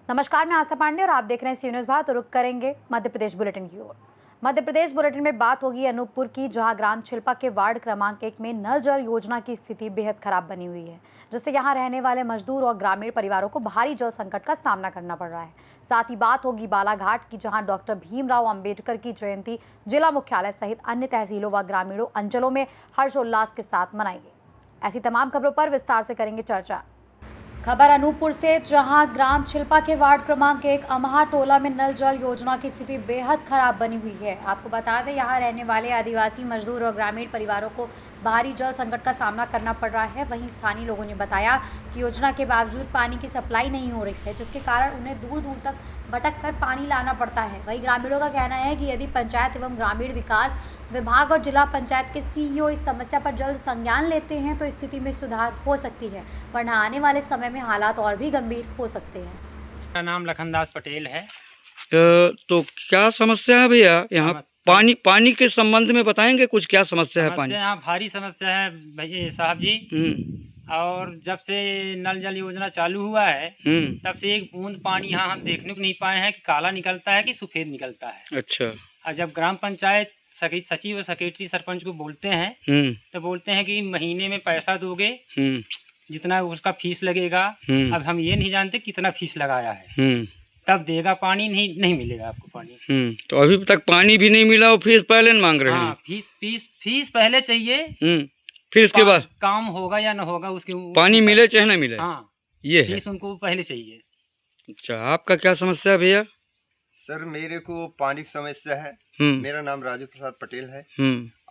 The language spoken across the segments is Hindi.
नमस्कार, मैं आस्था पांडे और आप देख रहे हैं सी न्यूज़ भारत। रुक करेंगे मध्य प्रदेश बुलेटिन की ओर। मध्य प्रदेश बुलेटिन में बात होगी अनूपपुर की, जहां ग्राम छिलपा के वार्ड क्रमांक 1 में नल जल योजना की स्थिति बेहद खराब बनी हुई है, जिससे यहां रहने वाले मजदूर और ग्रामीण परिवारों को भारी जल संकट का सामना करना पड़ रहा है। साथ ही बात होगी बालाघाट की, जहां डॉक्टर भीमराव अंबेडकर की जयंती जिला मुख्यालय सहित अन्य तहसीलों व ग्रामीणों अंचलों में हर्षोल्लास के साथ मनाई गई। ऐसी तमाम खबरों पर विस्तार से करेंगे चर्चा। खबर अनूपपुर से, जहां ग्राम छिलपा के वार्ड क्रमांक 1 अमहा टोला में नल जल योजना की स्थिति बेहद खराब बनी हुई है। आपको बता दें, यहां रहने वाले आदिवासी मजदूर और ग्रामीण परिवारों को भारी जल संकट का सामना करना पड़ रहा है। वहीं स्थानीय लोगों ने बताया कि योजना के बावजूद पानी की सप्लाई नहीं हो रही है, जिसके कारण उन्हें दूर दूर तक भटक कर पानी लाना पड़ता है। वहीं ग्रामीणों का कहना है कि यदि पंचायत एवं ग्रामीण विकास विभाग और जिला पंचायत के सीईओ इस समस्या पर जल्द संज्ञान लेते हैं तो स्थिति में सुधार हो सकती है, वरना आने वाले समय में हालात और भी गंभीर हो सकते हैं। मेरा नाम लखनदास पटेल है। तो क्या समस्या है भैया यहाँ? पानी के संबंध में बताएंगे कुछ, क्या समस्या है? पानी यहाँ भारी समस्या है भैया साहब जी। और जब से नल जल योजना चालू हुआ है तब से एक बूंद पानी यहाँ हम देखने को नहीं पाए हैं कि काला निकलता है कि सफेद निकलता है। अच्छा। और जब ग्राम पंचायत सचिव और सेक्रेटरी सरपंच को बोलते हैं तो बोलते हैं कि महीने में पैसा दोगे, जितना उसका फीस लगेगा। अब हम ये नहीं जानते कितना फीस लगाया है, तब देगा पानी, नहीं मिलेगा आपको पानी। तो अभी तक पानी भी नहीं मिला और फीस पहले मांग रहे हैं। हाँ, फीस पहले चाहिए, फिर इसके बाद काम होगा या न होगा उसके पानी मिले चाहे न मिले। हाँ, ये है, फीस उनको पहले चाहिए। अच्छा, आपका क्या समस्या है भैया? सर, मेरे को पानी की समस्या है। मेरा नाम राजू प्रसाद पटेल है।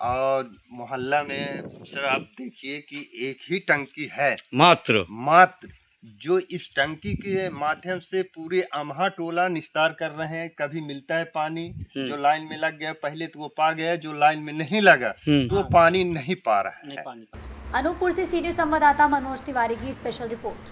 और मोहल्ला में सर आप देखिए कि एक ही टंकी है मात्र जो इस टंकी के माध्यम से पूरे अमहा टोला निस्तार कर रहे हैं। कभी मिलता है पानी, जो लाइन में लग गया पहले तो वो पा गया, जो लाइन में नहीं लगा तो वो पानी नहीं पा रहा है। अनूपपुर से सीनियर संवाददाता मनोज तिवारी की स्पेशल रिपोर्ट।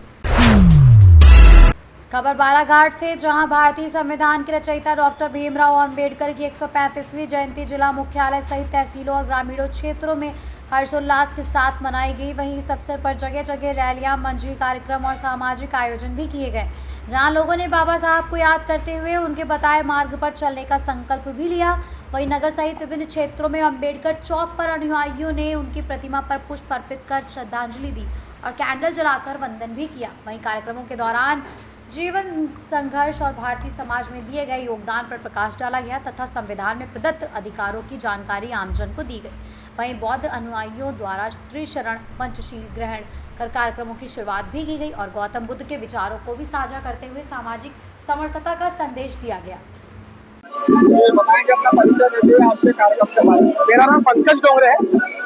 खबर बालाघाट से, जहां भारतीय संविधान के रचयिता डॉक्टर भीमराव अंबेडकर की 135वीं जयंती जिला मुख्यालय सहित तहसीलों और ग्रामीणों क्षेत्रों में हर्षोल्लास के साथ मनाई गई। वहीं इस अवसर पर जगह जगह रैलियां, मंच कार्यक्रम और सामाजिक आयोजन भी किए गए, जहां लोगों ने बाबा साहब को याद करते हुए उनके बताए मार्ग पर चलने का संकल्प भी लिया। वहीं नगर सहित विभिन्न क्षेत्रों में अंबेडकर चौक पर अनुयायियों ने उनकी प्रतिमा पर पुष्प अर्पित कर श्रद्धांजलि दी और कैंडल जलाकर वंदन भी किया। वहीं कार्यक्रमों के दौरान जीवन संघर्ष और भारतीय समाज में दिए गए योगदान पर प्रकाश डाला गया तथा संविधान में प्रदत्त अधिकारों की जानकारी आमजन को दी गई। वहीं बौद्ध अनुयायियों द्वारा त्रिशरण पंचशील ग्रहण कर कार्यक्रमों की शुरुआत भी की गई और गौतम बुद्ध के विचारों को भी साझा करते हुए सामाजिक समरसता का संदेश दिया गया। बताएंगे अपना परिचय देते हुए आपके कार्यक्रम के बारे में। मेरा नाम पंकज डोंगरे है।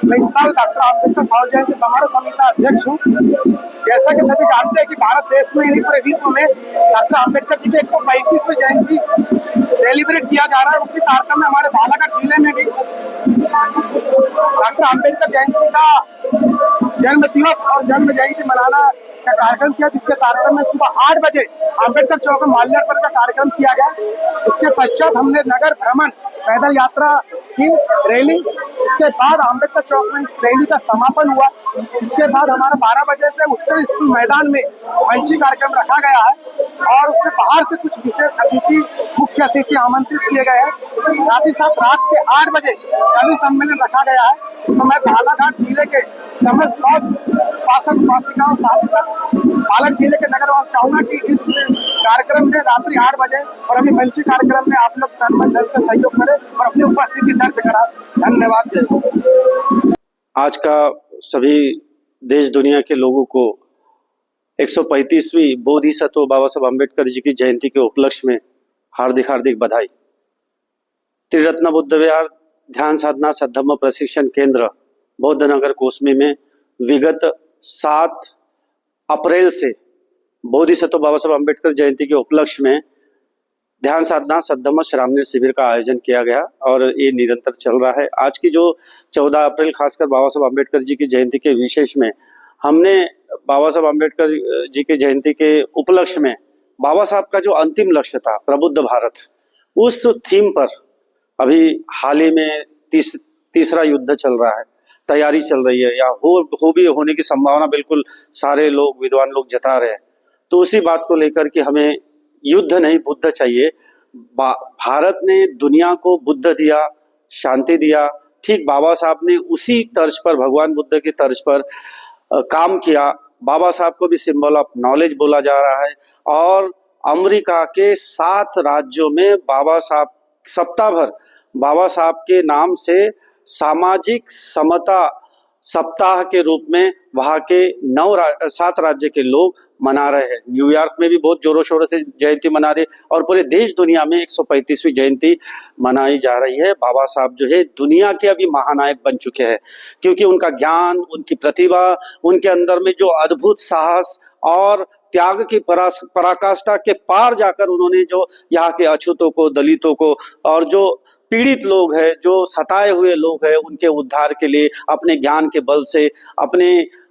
मैं इस साल डॉक्टर अम्बेडकर साल जयंती समारोह समिति का अध्यक्ष हूँ। जैसा कि सभी जानते हैं कि भारत देश में नहीं पूरे विश्व में डॉक्टर अम्बेडकर जी की 135वीं जयंती सेलिब्रेट किया जा रहा है। उसी तारतम्य में हमारे बालाघाट जिले में भी डॉक्टर अम्बेडकर जयंती का जन्म दिवस और जन्म जयंती मनाना का कार्यक्रम किया, जिसके तारतम्य में सुबह 8 बजे अम्बेडकर चौक में माल्यार्पण का कार्यक्रम किया गया। उसके पश्चात हमने नगर भ्रमण पैदल यात्रा की रैली, उसके बाद अम्बेडकर चौक में इस रैली का समापन हुआ। इसके बाद हमारा 12 बजे से उत्तर स्कूल मैदान में मंची कार्यक्रम रखा गया है और उसके बाहर से कुछ विशेष अतिथि, मुख्य अतिथि आमंत्रित किए गए हैं। साथ ही साथ रात के 8 बजे कवि सम्मेलन रखा गया है। तो मैं बालाघाट जिले के समस्त उपासक उपासिकाओं, साथ ही साथ बालाघाट जिले के नगरवासी चाहूंगा कि इस कार्यक्रम में रात्रि 8 बजे और अभी मंची कार्यक्रम में आप लोग तन मन धन से सहयोग करें और अपनी उपस्थिति दर्ज करा। धन्यवाद। जय। आज का सभी देश दुनिया के लोगों को 135वीं बोधिसत्व बाबा साहब अम्बेडकर जी की जयंती के उपलक्ष्य में हार्दिक हार्दिक बधाई। त्रिरत्न बुद्ध विहार ध्यान साधना सद्धम्म प्रशिक्षण केंद्र बौद्ध नगर कोसमी में विगत 7 अप्रैल से बोधिसत्व बाबा साहब अम्बेडकर जयंती के उपलक्ष्य में ध्यान साधना सद्धम्म श्रामणी शिविर का आयोजन किया गया और ये निरंतर चल रहा है। आज की जो 14 अप्रैल खासकर बाबा साहब अम्बेडकर जी की जयंती के विशेष में हमने बाबा साहब अम्बेडकर जी की जयंती के उपलक्ष्य में बाबा साहब का जो अंतिम लक्ष्य था प्रबुद्ध भारत, उस थीम पर अभी हाल ही में तीसरा युद्ध चल रहा है। तैयारी चल रही है या हो भी होने की संभावना बिल्कुल सारे लोग विद्वान लोग जता रहे हैं। तो उसी बात को लेकर के हमें युद्ध नहीं बुद्ध चाहिए। भारत ने दुनिया को बुद्ध दिया, शांति दिया, ठीक बाबा साहब ने उसी तर्ज पर, भगवान बुद्ध की तर्ज पर काम किया। बाबा साहब को भी सिंबल ऑफ नॉलेज बोला जा रहा है और अमेरिका के 7 राज्यों में बाबा साहब सप्ताह भर बाबा साहब के नाम से सामाजिक समता सप्ताह के रूप में वहाँ के 7 राज्य के लोग मना रहे हैं। न्यूयॉर्क में भी बहुत जोरों शोरों से जयंती मना रहे और पूरे देश दुनिया में 135वीं जयंती मनाई जा रही है। बाबा साहब जो है दुनिया के अभी महानायक बन चुके हैं, क्योंकि उनका ज्ञान, उनकी प्रतिभा, उनके अंदर में जो अद्भुत साहस और त्याग की पराकाष्ठा के पार जाकर उन्होंने जो यहाँ के अछूतों को, दलितों को और जो पीड़ित लोग हैं, जो सताए हुए लोग हैं, उनके उद्धार के लिए अपने ज्ञान के बल से,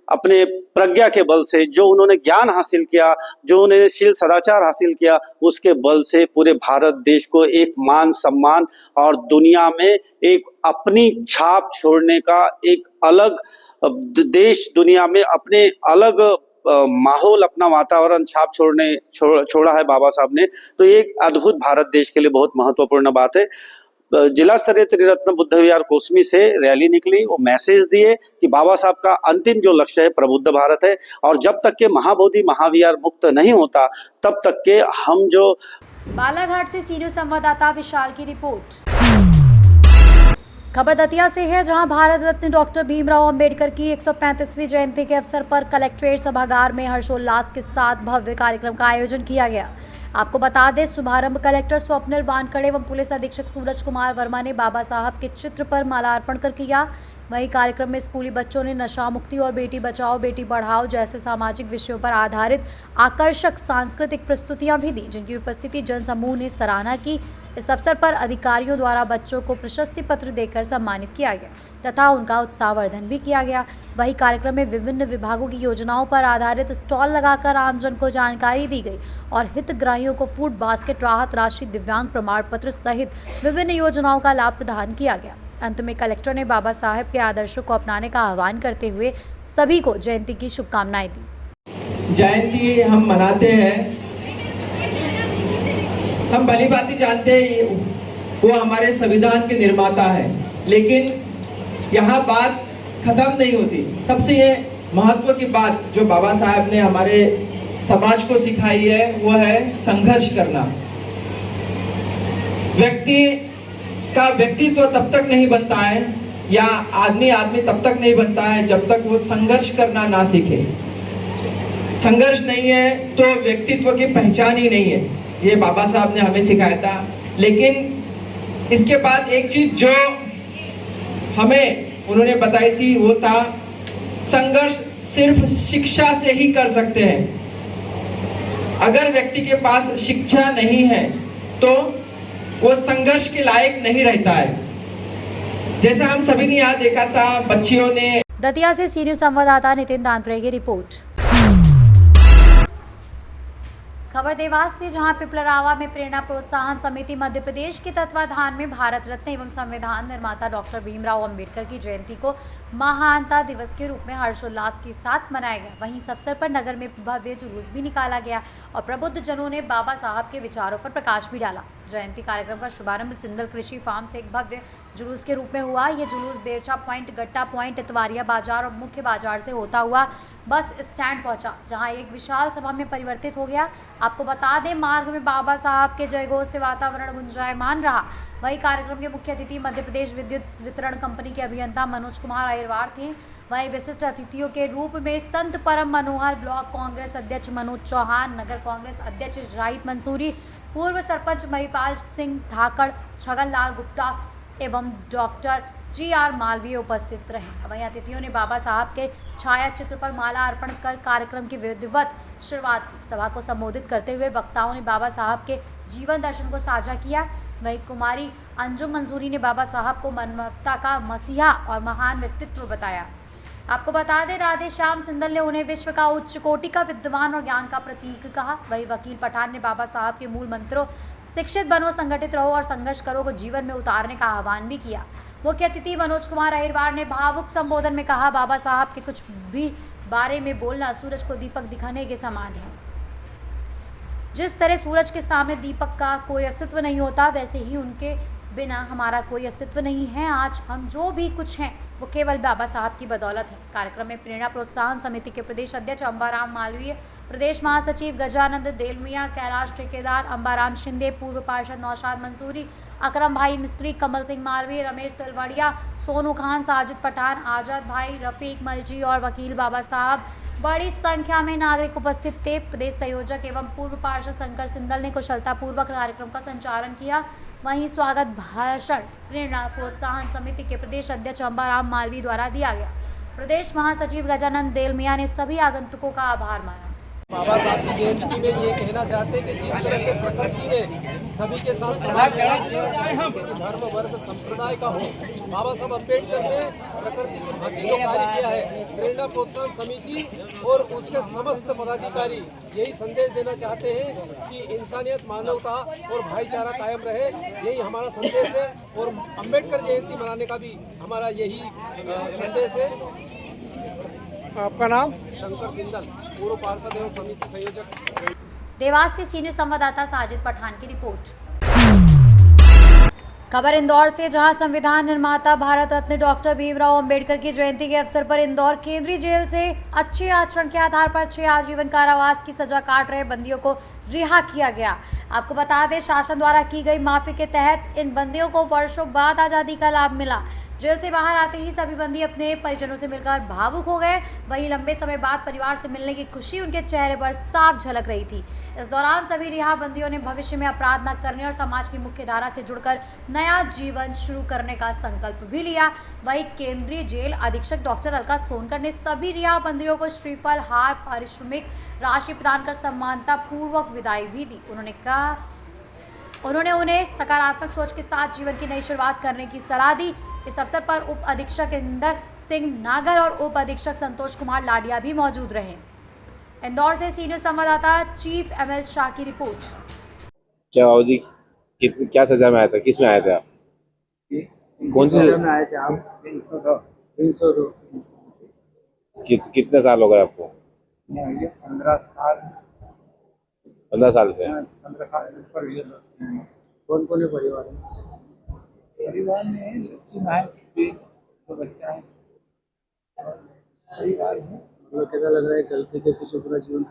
अपने प्रज्ञा के बल से जो उन्होंने ज्ञान हासिल किया, जो उन्होंने शील सदाचार हासिल किया, उसके बल से पूरे भारत देश को एक मान सम्मान और दुनिया में एक अपनी छाप छोड़ने का एक अलग देश, दुनिया में अपने अलग माहौल, अपना वातावरण छाप छोड़ा है बाबा साहब ने। तो ये एक अद्भुत भारत देश के लिए बहुत महत्वपूर्ण बात है। जिला स्तरीय त्रिरत्न बुद्ध विहार कोसमी से रैली निकली, वो मैसेज दिए कि बाबा साहब का अंतिम जो लक्ष्य है प्रबुद्ध भारत है और जब तक के महाबोधि महाविहार मुक्त नहीं होता तब तक के हम जो। बालाघाट से सीनियर संवाददाता विशाल की रिपोर्ट। खबर दतिया से है, जहां भारत रत्न डॉक्टर भीमराव अंबेडकर की 135वीं जयंती के अवसर पर कलेक्ट्रेट सभागार में हर्षोल्लास के साथ भव्य कार्यक्रम का आयोजन किया गया। आपको बता दें, शुभारंभ कलेक्टर स्वप्निल वानखड़े एवं पुलिस अधीक्षक सूरज कुमार वर्मा ने बाबा साहब के चित्र पर मालार्पण कर किया। वहीं कार्यक्रम में स्कूली बच्चों ने नशा मुक्ति और बेटी बचाओ बेटी पढ़ाओ जैसे सामाजिक विषयों पर आधारित आकर्षक सांस्कृतिक प्रस्तुतियां भी दी, जिनकी उपस्थिति जनसमूह ने सराहना की। इस अवसर पर अधिकारियों द्वारा बच्चों को प्रशस्ति पत्र देकर सम्मानित किया गया तथा उनका उत्साहवर्धन भी किया गया। वहीं कार्यक्रम में विभिन्न विभागों की योजनाओं पर आधारित स्टॉल लगाकर आमजन को जानकारी दी गई और हितग्राहियों को फूड बास्केट, राहत राशि, दिव्यांग प्रमाण पत्र सहित विभिन्न योजनाओं का लाभ प्रदान किया गया। अंत में कलेक्टर ने बाबा साहब के आदर्शों को अपनाने का आह्वान करते हुए सभी को जयंती की शुभकामनाएं दी। जयंती हम मनाते हैं, हम भली भांति जानते हैं वो हमारे संविधान के निर्माता है, लेकिन यहाँ बात खत्म नहीं होती। सबसे ये महत्व की बात जो बाबा साहब ने हमारे समाज को सिखाई है वो है संघर्ष करना। व्यक्ति का व्यक्तित्व तब तक नहीं बनता है या आदमी तब तक नहीं बनता है जब तक वो संघर्ष करना ना सीखे। संघर्ष नहीं है तो व्यक्तित्व की पहचान ही नहीं है, ये बाबा साहब ने हमें सिखाया था। लेकिन इसके बाद एक चीज जो हमें उन्होंने बताई थी वो था संघर्ष सिर्फ शिक्षा से ही कर सकते हैं। अगर व्यक्ति के पास शिक्षा नहीं है तो वो संघर्ष के लायक नहीं रहता है। जैसा हम सभी ने यहाँ देखा था, बच्चियों ने। दतिया से सीनियर संवाददाता नितिन दांत्रे की रिपोर्ट। खबर देवास से, जहां पिपलरावा में प्रेरणा प्रोत्साहन समिति मध्य प्रदेश के तत्वाधान में भारत रत्न एवं संविधान निर्माता डॉक्टर भीमराव अंबेडकर की जयंती को महानता दिवस के रूप में हर्षोल्लास के साथ मनाया गया। वहीं इस अवसर पर नगर में भव्य जुलूस भी निकाला गया और प्रबुद्ध जनों ने बाबा साहब के विचारों पर प्रकाश भी डाला। जयंती कार्यक्रम का शुभारंभ सिंदल कृषि फार्म से एक भव्य जुलूस के रूप में हुआ। यह जुलूस बेरछा पॉइंट, गट्टा पॉइंट, इतवारिया बाजार और मुख्य बाजार से होता हुआ बस स्टैंड पहुंचा, जहां एक विशाल सभा में परिवर्तित हो गया। आपको बता दें, मार्ग में बाबा साहब के जयघोष से वातावरण गुंजायमान रहा। वहीं कार्यक्रम के मुख्य अतिथि मध्य प्रदेश विद्युत वितरण कंपनी के अभियंता मनोज कुमार अयरवार थे। वहीं विशिष्ट अतिथियों के रूप में संत परम मनोहर, ब्लॉक कांग्रेस अध्यक्ष मनोज चौहान, नगर कांग्रेस अध्यक्ष जाहिद मंसूरी, पूर्व सरपंच महिपाल सिंह धाकड़, छगन लाल गुप्ता एवं डॉक्टर GR मालवीय उपस्थित रहे। वहीं अतिथियों ने बाबा साहब के छाया चित्र पर माला अर्पण कर कार्यक्रम की विधिवत शुरुआत की। सभा को संबोधित करते हुए वक्ताओं ने बाबा साहब के जीवन दर्शन को साझा किया। वहीं कुमारी अंजुम मंसूरी ने बाबा साहब को मानवता का मसीहा और महान व्यक्तित्व बताया। आपको बता दें, राधे श्याम सिंदल ने उन्हें विश्व का उच्च कोटि का विद्वान और ज्ञान का प्रतीक कहा। वहीं वकील पठान ने बाबा साहब के मूल मंत्रों शिक्षित बनो, संगठित रहो और संघर्ष करो को जीवन में उतारने का आह्वान भी किया। मुख्य अतिथि मनोज कुमार अहिरवार ने भावुक संबोधन में कहा, बाबा साहब के कुछ भी बारे में बोलना सूरज को दीपक दिखाने के समान है। जिस तरह सूरज के सामने दीपक का कोई अस्तित्व नहीं होता, वैसे ही उनके बिना हमारा कोई अस्तित्व नहीं है। आज हम जो भी कुछ हैं वो केवल बाबा साहब की बदौलत है। कार्यक्रम में प्रेरणा प्रोत्साहन समिति के प्रदेश अध्यक्ष अंबाराम मालवीय, प्रदेश महासचिव गजानंद देलमिया, कैलाश ठेकेदार, अंबाराम शिंदे, पूर्व पार्षद नौशाद मंसूरी, अकरम भाई मिस्त्री, कमल सिंह मालवीय, रमेश तिलवड़िया, सोनू खान, साजिद पठान, आजाद भाई, रफीक मलजी और वकील बाबा साहब। बड़ी संख्या में नागरिक उपस्थित थे। प्रदेश संयोजक एवं पूर्व पार्षद शंकर सिंदल ने कुशलतापूर्वक कार्यक्रम का संचालन किया। वहीं स्वागत भाषण प्रेरणा प्रोत्साहन समिति के प्रदेश अध्यक्ष अंबाराम मालवीय द्वारा दिया गया। प्रदेश महासचिव गजानंद देलमिया ने सभी आगंतुकों का आभार माना। बाबा साहब की जयंती में ये कहना चाहते हैं कि जिस तरह से प्रकृति ने सभी के साथ समाज किया, चाहे किसी भी धर्म वर्ग संप्रदाय का हो, बाबा साहब अम्बेडकर ने प्रकृति के भांति जो कार्य किया है। प्रेरणा प्रोत्साहन समिति और उसके समस्त पदाधिकारी यही संदेश देना चाहते हैं कि इंसानियत, मानवता और भाईचारा कायम रहे, यही हमारा संदेश है। और अम्बेडकर जयंती मनाने का भी हमारा यही संदेश है। आपका नाम? शंकर सिंदल, पूर्व पार्षद एवं समिति संयोजक। देवास से सीनियर संवाददाता साजिद पठान की रिपोर्ट। खबर इंदौर से, जहां संविधान निर्माता भारत रत्न डॉक्टर भीमराव अंबेडकर की जयंती के अवसर पर इंदौर केंद्रीय जेल से अच्छे आचरण के आधार पर 6 आजीवन कारावास की सजा काट रहे बंदियों को रिहा किया गया। आपको बता दें, शासन द्वारा की गई माफी के तहत इन बंदियों को वर्षों बाद आज़ादी का लाभ मिला। जेल से बाहर आते ही सभी बंदी अपने परिजनों से मिलकर भावुक हो गए। वहीं लंबे समय बाद परिवार से मिलने की खुशी उनके चेहरे पर साफ झलक रही थी। इस दौरान सभी रिहा बंदियों ने भविष्य में अपराध न करने और समाज की मुख्य धारा से जुड़कर नया जीवन शुरू करने का संकल्प भी लिया। वहीं केंद्रीय जेल अधीक्षक डॉक्टर अलका सोनकर ने सभी रिहा बंदियों को श्रीफल, हार, पारिश्रमिक राशि प्रदान कर सम्मानता पूर्वक विदाई भी दी। उन्होंने उन्हें सकारात्मक सोच के साथ जीवन की नई शुरुआत करने की सलाह दी। इस अवसर पर उप अधीक्षक इंदर सिंह नागर और उप अधीक्षक संतोष कुमार लाडिया भी मौजूद रहे। इंदौर से सीनियर संवाददाता चीफ ML शाह की रिपोर्ट। क्या बाबू जी, क्या सजा में आया था? किस में आए थे आप? कौन सी सजा में आए थे आप? 302। कितने साल हो गए आपको? 15 साल। 15 साल से? 15 साल से ऊपर हुए। कौन कौन है परिवार में? परिवार में बच्चे हैं, 2 बच्चा है। परिवार में लोग कैसा लग रहा है, गलती के पीछे पूरा जीवन।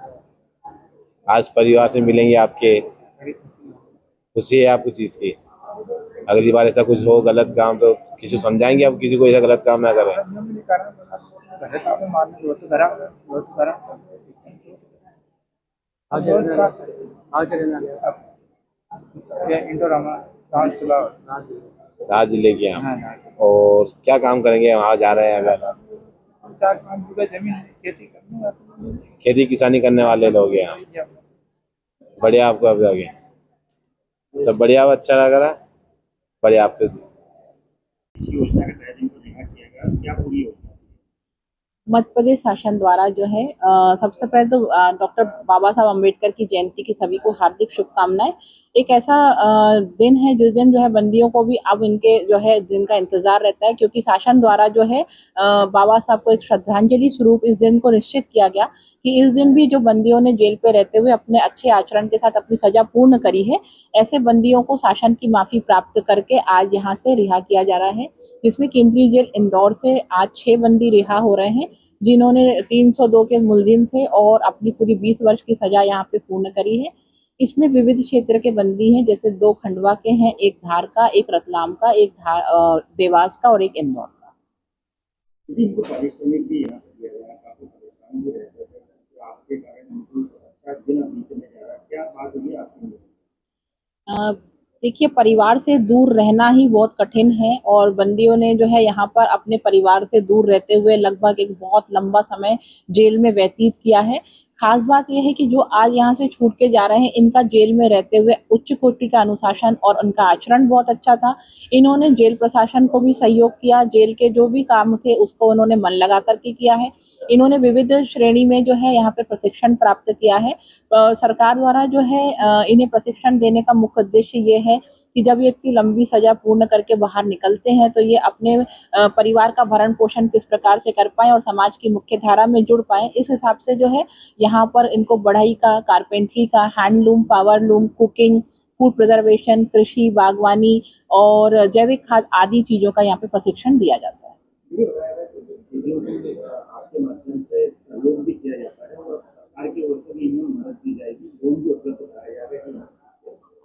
आज परिवार से मिलेंगे आपके, खुशी है आपको चीज की? अगली बार ऐसा कुछ हो गलत काम तो किसी समझाएंगे आप, किसी को ऐसा गलत काम ना करें? राज जिले के यहाँ। और क्या काम करेंगे वहाँ जा रहे हैं? अगर 4-5 बीघा जमीन खेती किसानी करने वाले लोग यहाँ। बढ़िया, आपको अब आगे सब बढ़िया, अच्छा लग रहा है? बढ़िया। आपको मध्य प्रदेश शासन द्वारा जो है सबसे पहले तो डॉक्टर बाबा साहब अम्बेडकर की जयंती की सभी को हार्दिक शुभकामनाएं। एक ऐसा दिन है जिस दिन जो है बंदियों को भी अब इनके जो है दिन का इंतजार रहता है, क्योंकि शासन द्वारा जो है बाबा साहब को एक श्रद्धांजलि स्वरूप इस दिन को निश्चित किया गया कि इस दिन भी जो बंदियों ने जेल पे रहते हुए अपने अच्छे आचरण के साथ अपनी सजा पूर्ण करी है, ऐसे बंदियों को शासन की माफी प्राप्त करके आज यहाँ से रिहा किया जा रहा है। जिसमें केंद्रीय जेल इंदौर से आज 6 बंदी रिहा हो रहे हैं, जिन्होंने 302 के मुलजिम थे और अपनी पूरी 20 वर्ष की सजा यहाँ पे पूर्ण करी है। इसमें विविध क्षेत्र के बंदी हैं, जैसे 2 खंडवा के हैं, एक धार का, एक रतलाम का, एक देवास का और एक इंदौर का। देखिए, परिवार से दूर रहना ही बहुत कठिन है और बंदियों ने जो है यहाँ पर अपने परिवार से दूर रहते हुए लगभग एक बहुत लंबा समय जेल में व्यतीत किया है। खास बात यह है कि जो आज यहाँ से छूट के जा रहे हैं, इनका जेल में रहते हुए उच्च कोटि का अनुशासन और उनका आचरण बहुत अच्छा था। इन्होंने जेल प्रशासन को भी सहयोग किया, जेल के जो भी काम थे उसको उन्होंने मन लगा करके किया है। इन्होंने विविध श्रेणी में जो है यहाँ पे प्रशिक्षण प्राप्त किया है। सरकार द्वारा जो है इन्हें प्रशिक्षण देने का मुख्य उद्देश्य ये है कि जब ये इतनी लंबी सजा पूर्ण करके बाहर निकलते हैं तो ये अपने परिवार का भरण पोषण किस प्रकार से कर पाएं और समाज की मुख्य धारा में जुड़ पाएं, इस हिसाब से जो है यहाँ पर इनको बढ़ई का, कारपेंट्री का, handloom, powerloom, cooking, food preservation, कृषि, बागवानी और जैविक खाद आदि चीजों का यहाँ पे प्रशिक्षण दिया जाता है।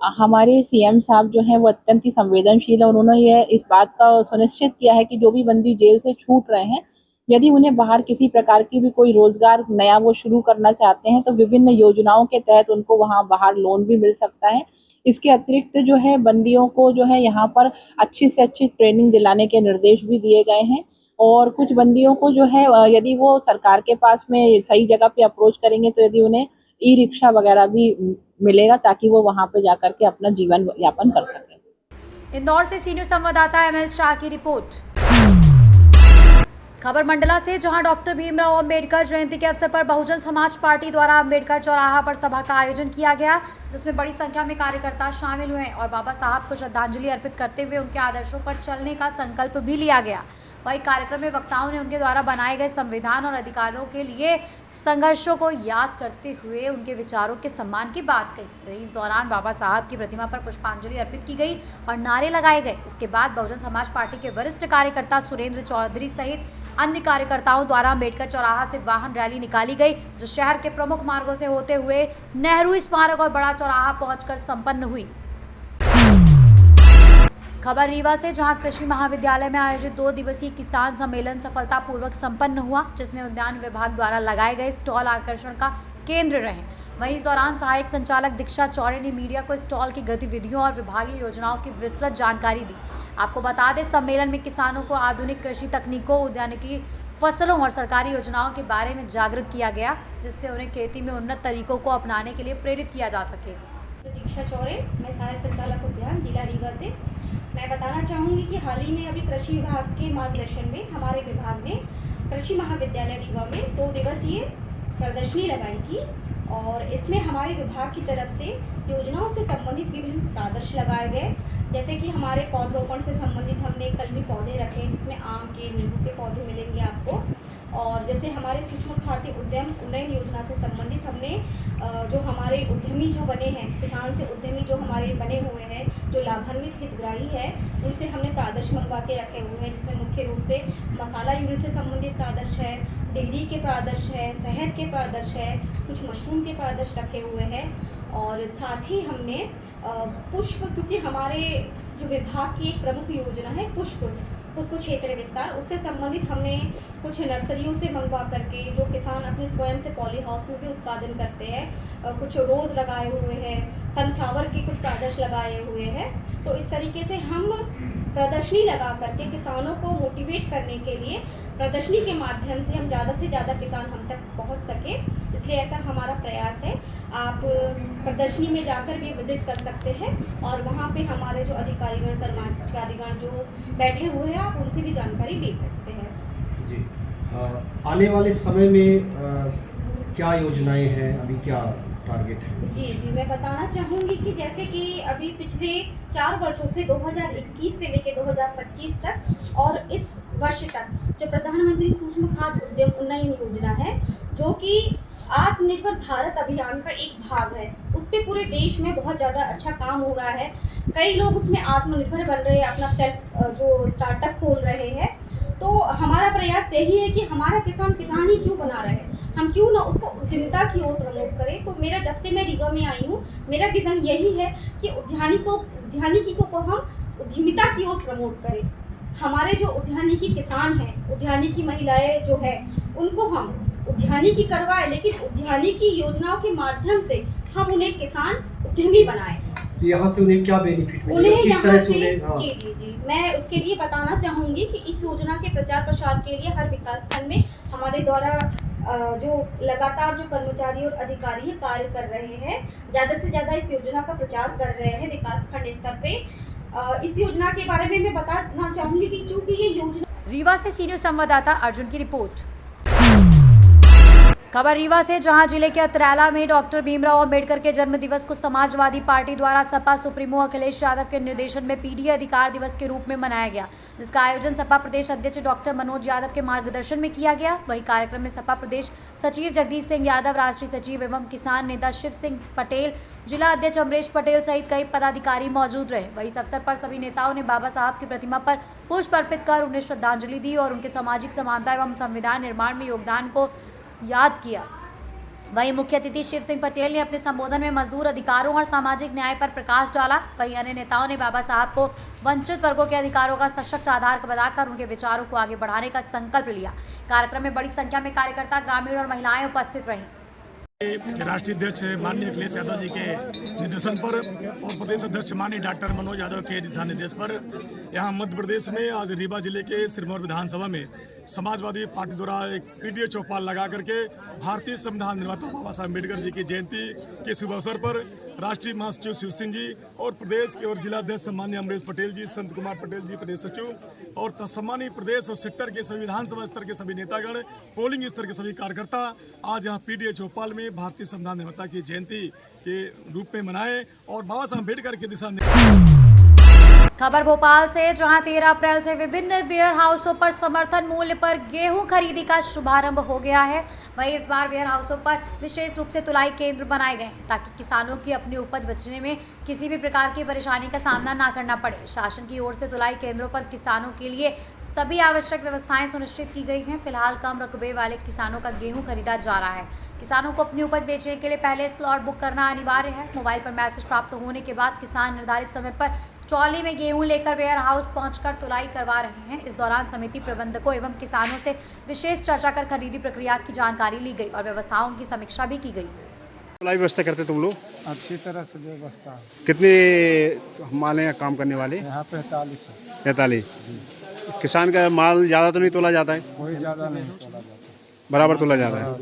हमारे सीएम साहब जो हैं वो अत्यंत ही संवेदनशील है। उन्होंने ये इस बात का सुनिश्चित किया है कि जो भी बंदी जेल से छूट रहे हैं, यदि उन्हें बाहर किसी प्रकार की भी कोई रोजगार नया वो शुरू करना चाहते हैं तो विभिन्न योजनाओं के तहत उनको वहाँ बाहर लोन भी मिल सकता है। इसके अतिरिक्त जो है बंदियों को जो है यहाँ पर अच्छी से अच्छी ट्रेनिंग दिलाने के निर्देश भी दिए गए हैं और कुछ बंदियों को जो है यदि वो सरकार के पास में सही जगह पे अप्रोच करेंगे तो यदि उन्हें ई रिक्शा वगैरह भी मिलेगा ताकि वो वहाँ पे जाकर के अपना जीवन यापन कर सकें। इंदौर से सी न्यूज़ संवाददाता एमएल शाह की रिपोर्ट। खबर मंडला से, जहां डॉक्टर भीमराव अंबेडकर जयंती के अवसर पर बहुजन समाज पार्टी द्वारा अंबेडकर चौराहा पर सभा का आयोजन किया गया, जिसमें बड़ी संख्या में कार्यकर्ता शामिल हुए और बाबा साहब को श्रद्धांजलि अर्पित करते हुए उनके आदर्शों पर चलने का संकल्प भी लिया गया। वहीं कार्यक्रम में वक्ताओं ने उनके द्वारा बनाए गए संविधान और अधिकारों के लिए संघर्षों को याद करते हुए उनके विचारों के सम्मान की बात कही। इस दौरान बाबा साहब की प्रतिमा पर पुष्पांजलि अर्पित की गई और नारे लगाए गए। इसके बाद बहुजन समाज पार्टी के वरिष्ठ कार्यकर्ता सुरेंद्र चौधरी सहित अन्य कार्यकर्ताओं द्वारा अंबेडकर चौराहा से वाहन रैली निकाली गई, जो शहर के प्रमुख मार्गों से होते हुए नेहरू स्मारक और बड़ा चौराहा पहुंचकर संपन्न हुई। खबर रीवा से, जहां कृषि महाविद्यालय में आयोजित 2 दिवसीय किसान सम्मेलन सफलतापूर्वक संपन्न हुआ, जिसमें उद्यान विभाग द्वारा लगाए गए स्टॉल आकर्षण का केंद्र रहे। वहीं इस दौरान सहायक संचालक दीक्षा चौरे ने मीडिया को स्टॉल की गतिविधियों और विभागीय योजनाओं की विस्तृत जानकारी दी। आपको बता दें, सम्मेलन में किसानों को आधुनिक कृषि तकनीकों, उद्यानिकी फसलों और सरकारी योजनाओं के बारे में जागरूक किया गया, जिससे उन्हें खेती में उन्नत तरीकों को अपनाने के लिए प्रेरित किया जा सके। दीक्षा चौरे, मैं सहायक संचालक उद्यान जिला रीवा से। मैं बताना चाहूँगी कि हाल ही में अभी कृषि विभाग के मार्गदर्शन में हमारे विभाग ने कृषि महाविद्यालय रीवा में 2 दिवसीय प्रदर्शनी लगाई थी और इसमें हमारे विभाग की तरफ से योजनाओं से संबंधित विभिन्न आदर्श लगाए गए। जैसे कि हमारे पौधरोपण से संबंधित हमने कलमी पौधे रखे हैं, जिसमें आम के, नींबू के पौधे मिलेंगे आपको। और जैसे हमारे सूक्ष्म खाद्य उद्यम उन्नयन योजना से संबंधित हमने जो हमारे उद्यमी जो बने हैं, किसान से उद्यमी जो हमारे बने हुए हैं, जो लाभान्वित हितग्राही है, उनसे हमने प्रादर्श मंगवा के रखे हुए हैं, जिसमें मुख्य रूप से मसाला यूनिट से संबंधित प्रादर्श है, डिग्री के प्रादर्श है, शहद के प्रादर्श है, कुछ मशरूम के प्रादर्श रखे हुए हैं। और साथ ही हमने पुष्प, क्योंकि हमारे जो विभाग की एक प्रमुख योजना है पुष्प क्षेत्र विस्तार, उससे संबंधित हमने कुछ नर्सरियों से मंगवा करके, जो किसान अपने स्वयं से पॉली हाउस में भी उत्पादन करते हैं, कुछ रोज़ लगाए हुए हैं, सनफ्लावर के कुछ प्रादर्श लगाए हुए हैं। तो इस तरीके से हम प्रदर्शनी लगा करके किसानों को मोटिवेट करने के लिए प्रदर्शनी के माध्यम से हम ज़्यादा से ज़्यादा किसान हम तक पहुंच सके, इसलिए ऐसा हमारा प्रयास है। आप प्रदर्शनी में जाकर भी विजिट कर सकते हैं और वहाँ पे हमारे जो अधिकारीगण, कर्मचारीगण जो बैठे हुए हैं, आप उनसे भी जानकारी ले सकते हैं। जी, आने वाले समय में क्या योजनाएं हैं, अभी क्या टारगेट है? जी, मैं बताना चाहूँगी कि जैसे कि अभी पिछले 4 वर्षों से 2021 से लेकर 2025 तक और इस वर्ष तक जो प्रधानमंत्री सूक्ष्म खाद्य उद्यम उन्नयन योजना है, जो कि आत्मनिर्भर भारत अभियान का एक भाग है, उस पर पूरे देश में बहुत ज़्यादा अच्छा काम हो रहा है। कई लोग उसमें आत्मनिर्भर बन रहे हैं, अपना सेल्फ जो स्टार्टअप खोल रहे हैं। तो हमारा प्रयास यही है कि हमारा किसान ही क्यों बना रहे हैं, हम क्यों ना उसको उद्यमिता की ओर प्रमोट करें। तो मेरा, जब से मैं रीवा में आई हूँ, मेरा विज़न यही है कि उद्यानिकी को हम उद्यमिता की ओर प्रमोट करें। हमारे जो उद्यानिकी किसान हैं, उद्यानिकी महिलाएं जो है, उनको हम उद्यानिकी करवाएं, लेकिन उद्यानिकी योजनाओं के माध्यम से हम उन्हें किसान उद्यमी बनाएं। यहाँ से उन्हें क्या बेनिफिट मिलेगा, किस तरह से उन्हें? जी, मैं उसके लिए बताना चाहूँगी कि इस योजना के प्रचार प्रसार के लिए हर विकास खंड में हमारे द्वारा जो लगातार जो कर्मचारी और अधिकारी कार्य कर रहे हैं, ज़्यादा से ज़्यादा इस योजना का प्रचार कर रहे हैं विकास खंड स्तर पे। इस योजना के बारे में मैं बताना चाहूँगी कि चूँकि ये योजना। रीवा से सीनियर संवाददाता अर्जुन की रिपोर्ट। खबर रीवा से, जहां जिले के अतरैला में डॉक्टर भीमराव अंबेडकर के जन्म दिवस को समाजवादी पार्टी द्वारा सपा सुप्रीमो अखिलेश यादव के निर्देशन में पीडीए अधिकार दिवस के रूप में मनाया गया, जिसका आयोजन सपा प्रदेश अध्यक्ष डॉक्टर मनोज यादव के मार्गदर्शन में किया गया। वहीं कार्यक्रम में सपा प्रदेश सचिव जगदीश सिंह यादव, राष्ट्रीय सचिव एवं किसान नेता शिव सिंह पटेल, जिला अध्यक्ष अमरीश पटेल सहित कई पदाधिकारी मौजूद रहे। वहीं इस अवसर पर सभी नेताओं ने बाबा साहब की प्रतिमा पर पुष्प अर्पित कर उन्हें श्रद्धांजलि दी और उनके सामाजिक समानता एवं संविधान निर्माण में योगदान को याद किया। वहीं मुख्य अतिथि शिव सिंह पटेल ने अपने संबोधन में मजदूर अधिकारों और सामाजिक न्याय पर प्रकाश डाला। वहीं अन्य नेताओं ने बाबा साहब को वंचित वर्गों के अधिकारों का सशक्त आधार बताकर उनके विचारों को आगे बढ़ाने का संकल्प लिया। कार्यक्रम में बड़ी संख्या में कार्यकर्ता, ग्रामीण और महिलाएं उपस्थित रहीं। राष्ट्रीय अध्यक्ष माननीय अखिलेश यादव जी के निर्देशन पर और प्रदेश अध्यक्ष माननीय डॉक्टर मनोज यादव के दिशा निर्देश पर यहाँ मध्य प्रदेश में आज रीवा जिले के सिरमौर विधानसभा में समाजवादी पार्टी द्वारा एक पीडीए चौपाल लगा करके भारतीय संविधान निर्माता बाबा साहब अम्बेडकर जी की जयंती के शुभ अवसर पर राष्ट्रीय महासचिव शिव सिंह जी और प्रदेश के और जिला अध्यक्ष माननीय अमरीश पटेल जी, संत कुमार पटेल जी प्रदेश सचिव और सम्मानीय प्रदेश और सेक्टर के सभी विधानसभा स्तर के सभी नेतागण, पोलिंग स्तर के सभी कार्यकर्ता आज यहाँ पीडीए चौपाल में भारतीय संविधान निर्माता की जयंती के रूप में मनाए और बाबा साहब अम्बेडकर के दिशा खबर भोपाल से, जहां 13 अप्रैल से विभिन्न वेयर हाउसों पर समर्थन मूल्य पर गेहूं खरीदी का शुभारंभ हो गया है। वहीं इस बार वेयर हाउसों पर विशेष रूप से तुलाई केंद्र बनाए गए हैं ताकि किसानों की अपनी उपज बेचने में किसी भी प्रकार की परेशानी का सामना ना करना पड़े। शासन की ओर से तुलाई केंद्रों पर किसानों के लिए सभी आवश्यक व्यवस्थाएं सुनिश्चित की गई हैं। फिलहाल कम रकबे वाले किसानों का गेहूं खरीदा जा रहा है। किसानों को अपनी उपज बेचने के लिए पहले स्लॉट बुक करना अनिवार्य है। मोबाइल पर मैसेज प्राप्त होने के बाद किसान निर्धारित समय पर ट्रॉली में गेहूं लेकर वेयर हाउस पहुंचकर तुलाई करवा रहे हैं। इस दौरान समिति प्रबंधकों एवं किसानों से विशेष चर्चा कर खरीदी प्रक्रिया की जानकारी ली गई और व्यवस्थाओं की समीक्षा भी की गई। तुलाई व्यवस्था करते तुम लोग? अच्छी तरह से व्यवस्था। कितने माल यहाँ काम करने वाले? यहाँ 45 है। 45। किसान का माल ज़्यादा तो नहीं तोला जाता है? कोई ज़्यादा नहीं तोला जाता, बराबर तोला जाता है।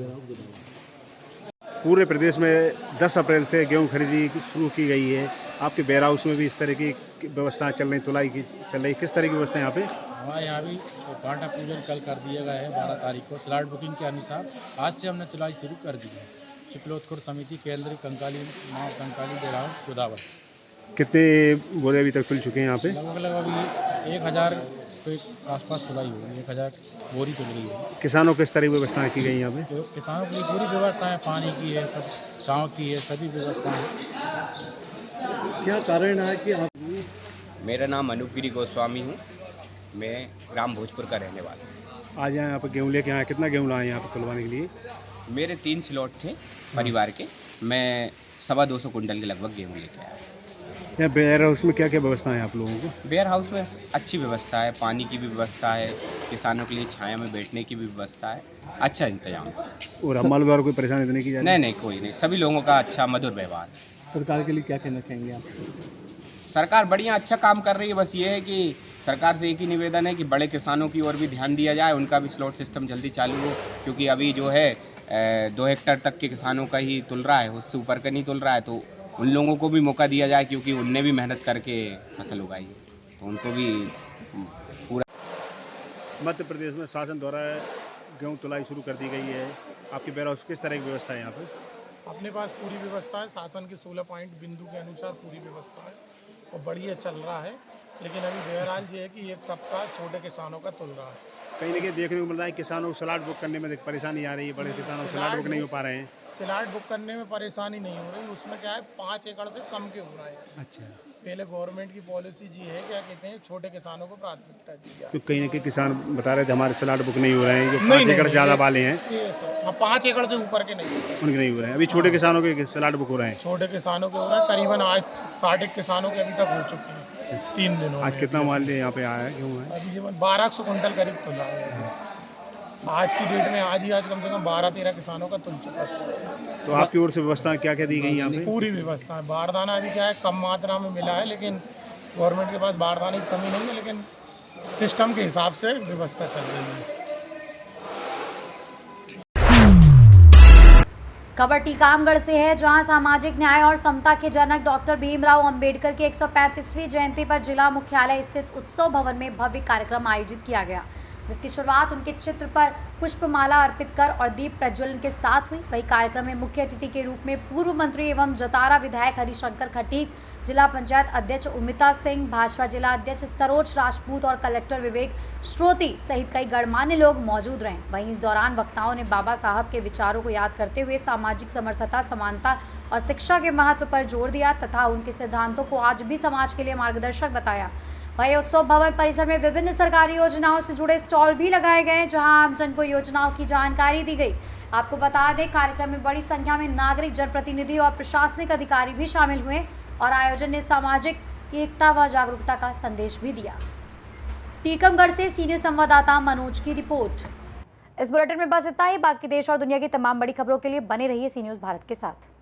पूरे प्रदेश में 10 अप्रैल से गेहूं खरीदी शुरू की गई है। आपके वेयर हाउस में भी इस तरह की व्यवस्था चल रही, तुलाई की चल रही, किस तरह की व्यवस्था यहाँ पे? हमारे यहाँ भी तो कांटा पूजन कल कर दिया गया है 12 तारीख को। स्लॉट बुकिंग के अनुसार आज से हमने तुलाई शुरू कर दी है। चिपलोथखुर समिति केंद्र कंकाली माँ कंकाली बेराव गोदावरी। कितने बोरे अभी तक तुल चुके हैं यहाँ पे? लगभग अभी 1000 के आसपास तुलाई होगी, 1000 बोरी तुल गई है। किसानों को किस तरह की व्यवस्थाएँ की गई यहाँ पे? तो किसानों के लिए पूरी व्यवस्था है, पानी की है, सब छाँव की है, सभी व्यवस्था है। क्या कारण है कि आप? मेरा नाम अनुगिरी गोस्वामी हूँ, मैं ग्राम भोजपुर का रहने वाला हूँ। आज यहाँ पे गेहूँ लेके आए, कितना गेहूँ लाए यहाँ पे तुलवाने के लिए? मेरे 3 स्लॉट थे परिवार के, मैं 225 कुंटल के लगभग गेहूँ लेके आया। यहाँ वेयर हाउस में क्या क्या व्यवस्था है आप लोगों को? वेयर हाउस में अच्छी व्यवस्था है, पानी की भी व्यवस्था है, किसानों के लिए छाया में बैठने की भी व्यवस्था है, अच्छा इंतजाम। और हमारे द्वारा कोई परेशानी तो नहीं की जा रही? नहीं, कोई नहीं, सभी लोगों का अच्छा मधुर व्यवहार। सरकार के लिए क्या कहना चाहेंगे आप? सरकार बढ़िया अच्छा काम कर रही है। बस ये है कि सरकार से एक ही निवेदन है कि बड़े किसानों की ओर भी ध्यान दिया जाए, उनका भी स्लॉट सिस्टम जल्दी चालू हो, क्योंकि अभी जो है 2 हेक्टेयर तक के किसानों का ही तुल रहा है, उससे ऊपर का नहीं तुल रहा है। तो उन लोगों को भी मौका दिया जाए, क्योंकि उनने भी मेहनत करके फसल उगाई है, तो उनको भी पूरा। मध्य प्रदेश में शासन द्वारा गेहूँ तुलाई शुरू कर दी गई है। आपके वेयर हाउस किस तरह की व्यवस्था है यहाँ पे? अपने पास पूरी व्यवस्था है, शासन के 16 पॉइंट बिंदु के अनुसार पूरी व्यवस्था है और बढ़िया चल रहा है। लेकिन अभी बहरहाल ये है कि 1 सप्ताह छोटे किसानों का तुल रहा है। कहीं ना कहीं देखने को मिल रहा है किसानों को स्लॉट बुक करने में परेशानी आ रही है, बड़े किसानों को स्लॉट बुक नहीं हो पा रहे हैं। स्लॉट बुक करने में परेशानी नहीं हो रही, उसमें क्या है 5 एकड़ से कम के हो रहा है। अच्छा, पहले गवर्नमेंट की पॉलिसी जी है, क्या कहते हैं, छोटे किसानों को प्राथमिकता दी जाए। तो कहीं ना कहीं किसान बता रहे थे हमारे स्लॉट बुक नहीं हो रहे हैं, जो 5 एकड़ ज़्यादा वाले हैं। 5 एकड़ से ऊपर के नहीं, उनके नहीं हो रहे हैं। अभी छोटे किसानों के स्लॉट बुक हो रहे हैं। छोटे किसानों के हो रहे हैं, करीबन आज 60 किसानों के अभी तक हो चुके हैं 3 दिनों। आज कितना माल यहाँ पे आया है, क्यों है? अभी 1200 कुंटल करीब तुला है आज की डेट में। आज कम से कम 12-13 किसानों का तुल चुका है। तो आपकी ओर से व्यवस्था क्या क्या दी गई यहाँ पे? पूरी व्यवस्था है। बारदाना अभी क्या है कम मात्रा में मिला है, लेकिन गवर्नमेंट के पास बारदाने की कमी नहीं है, लेकिन सिस्टम के हिसाब से व्यवस्था चल रही है। खबर टीकामगढ़ से है, जहां सामाजिक न्याय और समता के जनक डॉक्टर भीमराव अंबेडकर की 135वीं जयंती पर जिला मुख्यालय स्थित उत्सव भवन में भव्य कार्यक्रम आयोजित किया गया, जिसकी शुरुआत उनके चित्र पर पुष्पमाला अर्पित कर और दीप प्रज्वलन के साथ हुई। वही कार्यक्रम में मुख्य अतिथि के रूप में पूर्व मंत्री एवं जतारा विधायक हरिशंकर खटीक, जिला पंचायत अध्यक्ष उमिता सिंह, भाजपा जिला अध्यक्ष सरोज राजपूत और कलेक्टर विवेक श्रोती सहित कई गणमान्य लोग मौजूद रहे। वहीं इस दौरान वक्ताओं ने बाबा साहब के विचारों को याद करते हुए सामाजिक समरसता, समानता और शिक्षा के महत्व पर जोर दिया तथा उनके सिद्धांतों को आज भी समाज के लिए मार्गदर्शक बताया। वहीं उत्सव भवन परिसर में विभिन्न सरकारी योजनाओं से जुड़े स्टॉल भी लगाए गए, जहां आमजन को योजनाओं की जानकारी दी गई। आपको बता दें, कार्यक्रम में बड़ी संख्या में नागरिक, जनप्रतिनिधि और प्रशासनिक अधिकारी भी शामिल हुए और आयोजन ने सामाजिक एकता व जागरूकता का संदेश भी दिया। टीकमगढ़ से सीनियर संवाददाता मनोज की रिपोर्ट। इस बुलेटिन में बस इतना ही। बाकी देश और दुनिया की तमाम बड़ी खबरों के लिए बने रहिए सी न्यूज़ भारत के साथ।